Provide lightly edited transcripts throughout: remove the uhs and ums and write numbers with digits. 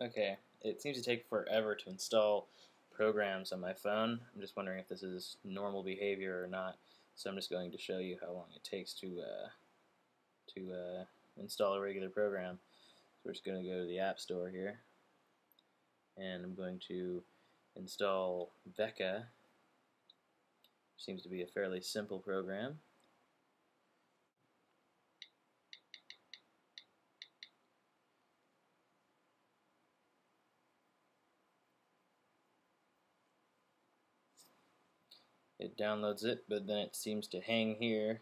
Okay, it seems to take forever to install programs on my phone. I'm just wondering if this is normal behavior or not. So I'm just going to show you how long it takes to install a regular program. So we're just going to go to the App Store here, and I'm going to install Veka. Seems to be a fairly simple program. It downloads it, but then it seems to hang here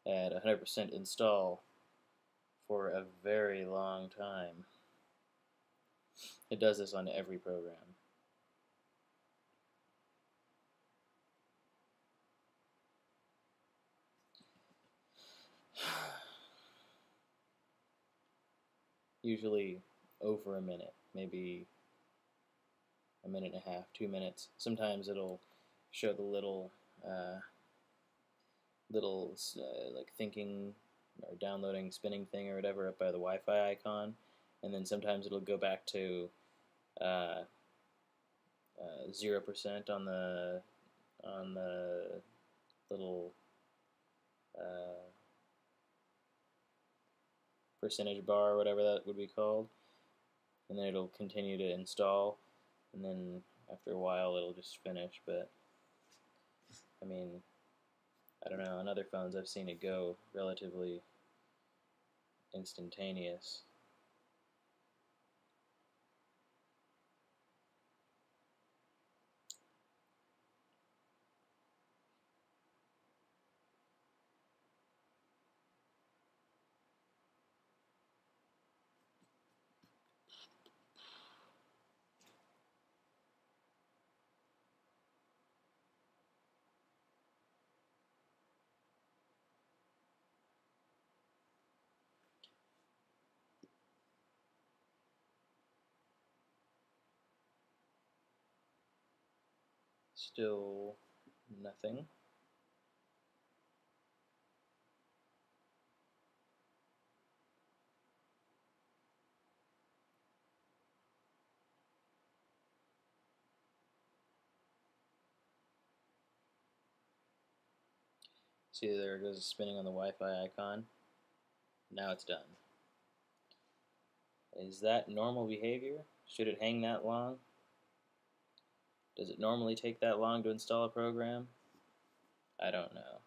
at 100% install for a very long time. It does this on every program. Usually over a minute, maybe a minute and a half, 2 minutes. Sometimes it'll show the little like thinking or downloading spinning thing or whatever up by the Wi-Fi icon, and then sometimes it'll go back to 0% on the little uh, percentage bar or whatever that would be called, and then it'll continue to install, and then after a while it'll just finish. But I mean, I don't know, on other phones I've seen it go relatively instantaneous. Still nothing. See, there it goes spinning on the Wi-Fi icon. Now it's done. Is that normal behavior? Should it hang that long? Does it normally take that long to install a program? I don't know.